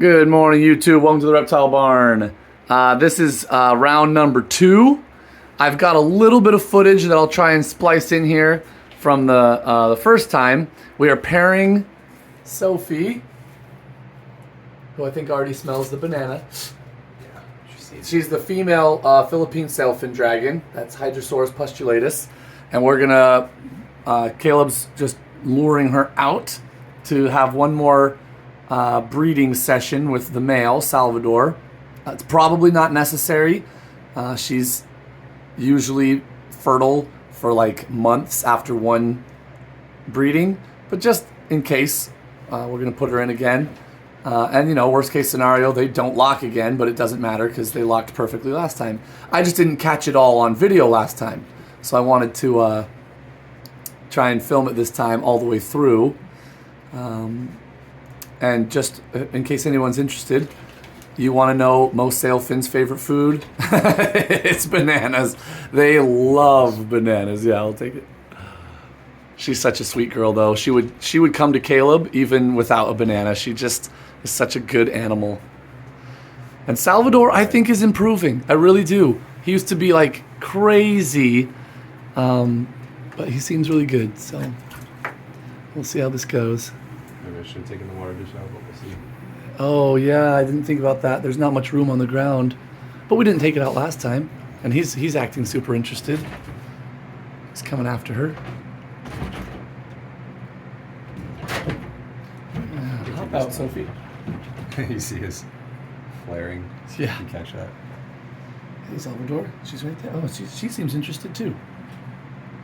Good morning, YouTube. Welcome to the Reptile Barn. This is round number 2. I've got a little bit of footage that I'll try and splice in here from the first time. We are pairing Sophie, who I think already smells the banana. Yeah, she's the female Philippine sailfin dragon. That's Hydrosaurus pustulatus. And we're gonna, Caleb's just luring her out to have one more breeding session with the male, Salvador. It's probably not necessary. She's usually fertile for like months after one breeding, but just in case, we're gonna put her in again. And you know, worst case scenario, they don't lock again, but it doesn't matter because they locked perfectly last time. I just didn't catch it all on video last time, so I wanted to try and film it this time all the way through. And just in case anyone's interested, you want to know most sailfins' favorite food? It's bananas. They love bananas. Yeah, I'll take it. She's such a sweet girl, though. She would come to Caleb even without a banana. She just is such a good animal. And Salvador, I think, is improving. I really do. He used to be like crazy, but he seems really good. So we'll see how this goes. Maybe I should have taken the water dish out, but we'll see. Oh, yeah, I didn't think about that. There's not much room on the ground. But we didn't take it out last time. And he's acting super interested. He's coming after her. Yeah, hop out, Sophie. You see us flaring. Yeah. You catch that? Hey, Salvador. She's right there. Oh, she seems interested, too.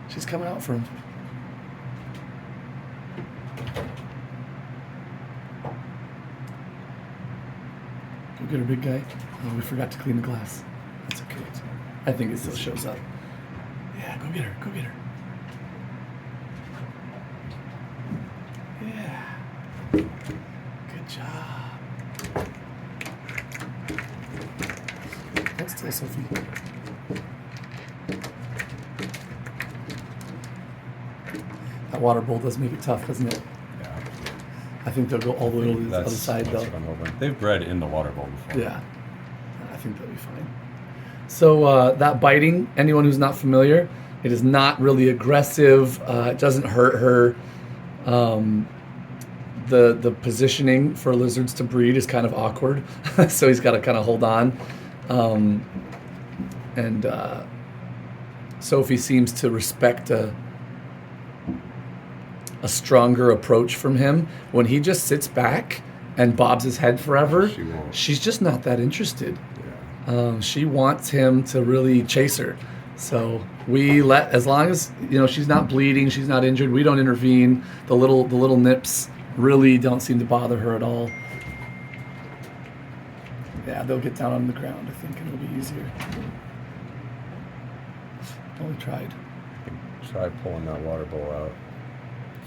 She's coming out for him. Go get her, big guy. Oh, we forgot to clean the glass. That's okay. I think it still shows up. Yeah, go get her. Go get her. Yeah. Good job. Hold still, Sophie. That water bowl does make it tough, doesn't it? Yeah. I think they'll go all the way to the other side, though. They've bred in the water bowl before. Yeah, I think they'll be fine. So that biting, anyone who's not familiar, it is not really aggressive. It doesn't hurt her. The positioning for lizards to breed is kind of awkward, so he's got to kind of hold on. And Sophie seems to respect a stronger approach from him. When he just sits back and bobs his head forever, she's just not that interested. Yeah. She wants him to really chase her. So as long as she's not bleeding, she's not injured, we don't intervene. The little nips really don't seem to bother her at all. Yeah, they'll get down on the ground, I think, and it'll be easier. Oh, we tried. Try pulling that water bowl out.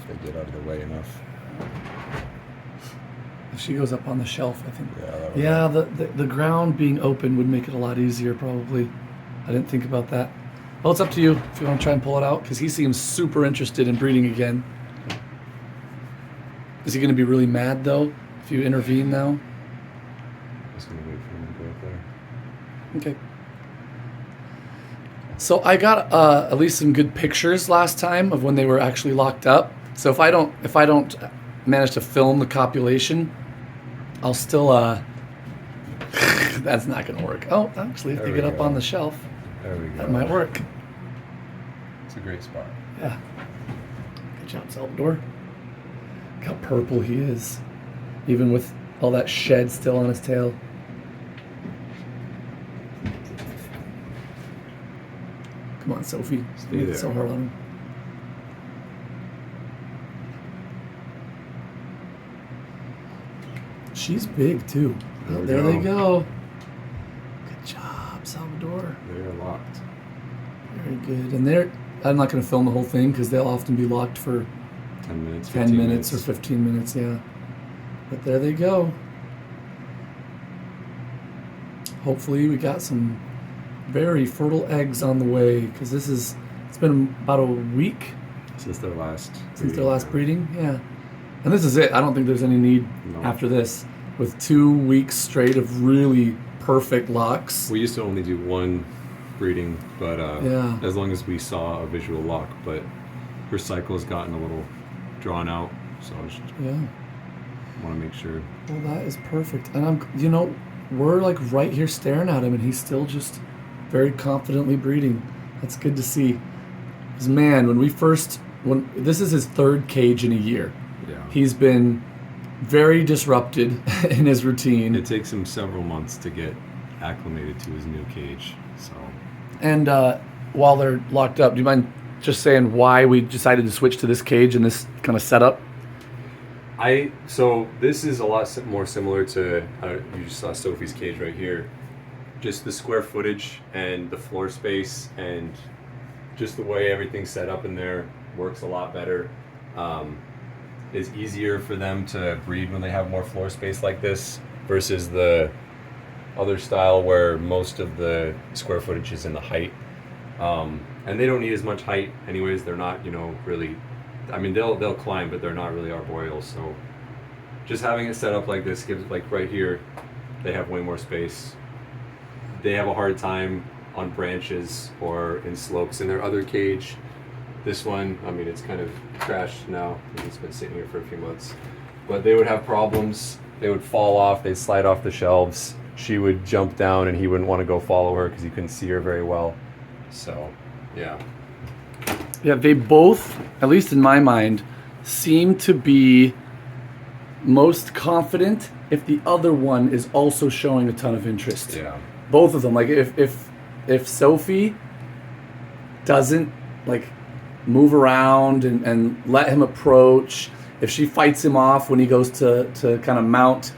They get out of the way enough. If she goes up on the shelf, I think. Yeah, the ground being open would make it a lot easier, probably. I didn't think about that. Well, it's up to you if you want to try and pull it out, because he seems super interested in breeding again. Is he going to be really mad, though, if you intervene now? Just going to wait for him to go up there. Okay. So I got at least some good pictures last time of when they were actually locked up. So if I don't manage to film the copulation, I'll still that's not gonna work. Oh, actually, if they get up on the shelf, there we go. That might work. It's a great spot. Yeah. Good job, Salvador. Look how purple he is, even with all that shed still on his tail. Come on, Sophie. Stay there. So hard on him. She's big, too. There they go. Good job, Salvador. They're locked. Very good. And I'm not going to film the whole thing because they'll often be locked for 10 minutes, 10 minutes or 15 minutes, yeah. But there they go. Hopefully we got some very fertile eggs on the way, because it's been about a week since their last breeding. Yeah, and this is it. I don't think there's any need No. after this. with 2 weeks straight of really perfect locks. We used to only do one breeding, but Yeah. as long as we saw a visual lock, but her cycle has gotten a little drawn out, so I just Yeah. want to make sure. Well, that is perfect. And we're like right here staring at him, and he's still just very confidently breeding. That's good to see. 'Cause man, when this is his 3rd cage in a year. Yeah. He's been very disrupted in his routine. It takes him several months to get acclimated to his new cage, so. And while they're locked up, do you mind just saying why we decided to switch to this cage and this kind of setup? So this is a lot more similar to, you just saw Sophie's cage right here. Just the square footage and the floor space and just the way everything's set up in there works a lot better. It's easier for them to breed when they have more floor space like this versus the other style where most of the square footage is in the height. And they don't need as much height anyways. They're not, really, I mean, they'll climb, but they're not really arboreal. So just having it set up like this gives, like right here, they have way more space. They have a hard time on branches or in slopes in their other cage. This one, I mean, it's kind of crashed now. It's been sitting here for a few months. But they would have problems. They would fall off. They'd slide off the shelves. She would jump down and he wouldn't want to go follow her because he couldn't see her very well. So, yeah. Yeah, they both, at least in my mind, seem to be most confident if the other one is also showing a ton of interest. Yeah. Both of them. Like if Sophie doesn't like move around and let him approach, if she fights him off when he goes to kind of mount,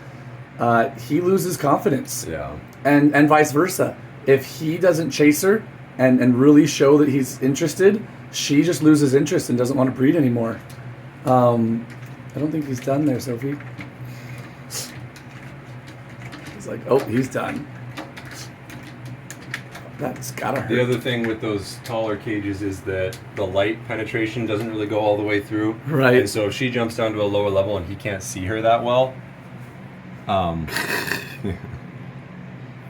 he loses confidence. Yeah. And vice versa. If he doesn't chase her and really show that he's interested, she just loses interest and doesn't want to breed anymore. I don't think he's done there, Sophie. He's like, oh, he's done. That's gotta hurt. The other thing with those taller cages is that the light penetration doesn't really go all the way through. Right. And so if she jumps down to a lower level and he can't see her that well,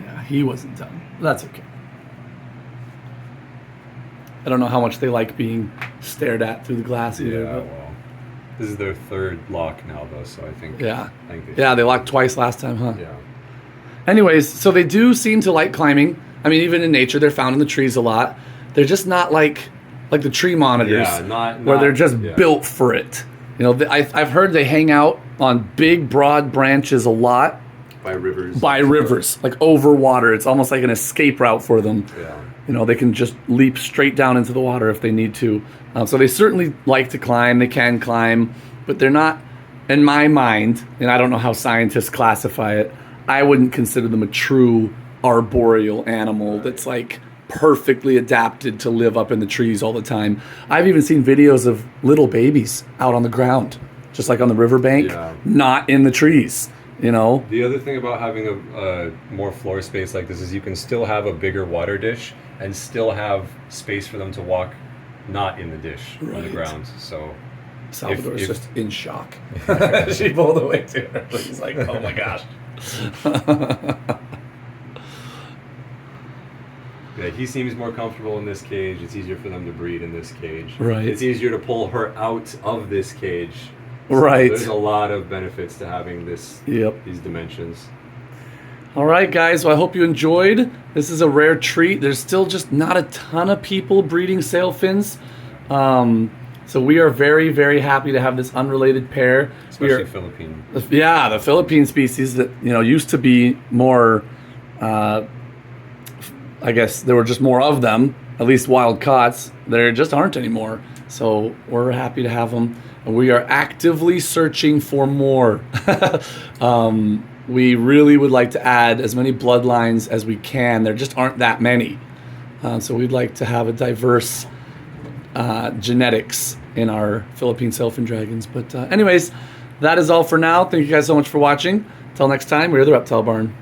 Yeah, he wasn't done. That's okay. I don't know how much they like being stared at through the glass either. yeah, But well, this is their 3rd lock now though, so I think. yeah. I think They locked twice last time, huh? Yeah. Anyways, so they do seem to like climbing. I mean, even in nature, they're found in the trees a lot. They're just not like the tree monitors, Yeah, not where they're just yeah. built for it. I've heard they hang out on big, broad branches a lot By rivers. by rivers, like over water. It's almost like an escape route for them. Yeah. They can just leap straight down into the water if they need to. So they certainly like to climb. They can climb, but they're not, in my mind, and I don't know how scientists classify it, I wouldn't consider them a true arboreal animal that's like perfectly adapted to live up in the trees all the time. I've even seen videos of little babies out on the ground, just like on the riverbank, Yeah. not in the trees. The other thing about having a more floor space like this is you can still have a bigger water dish and still have space for them to walk not in the dish on the Right. ground. So Salvador's if- just in shock. She pulled away to her. He's like, oh my gosh. yeah, he seems more comfortable in this cage. It's easier for them to breed in this cage. Right. It's easier to pull her out of this cage. Right. There's a lot of benefits to having these dimensions. All right, guys. Well, I hope you enjoyed. This is a rare treat. There's still just not a ton of people breeding sailfins. So we are very, very happy to have this unrelated pair. Especially Philippine. Yeah, the Philippine species that used to be more. I guess there were just more of them, at least wild caughts. There just aren't anymore. So we're happy to have them. We are actively searching for more. We really would like to add as many bloodlines as we can. There just aren't that many. So we'd like to have a diverse genetics in our Philippine sailfin dragons. But anyways, that is all for now. Thank you guys so much for watching. Till next time, we're the Reptile Barn.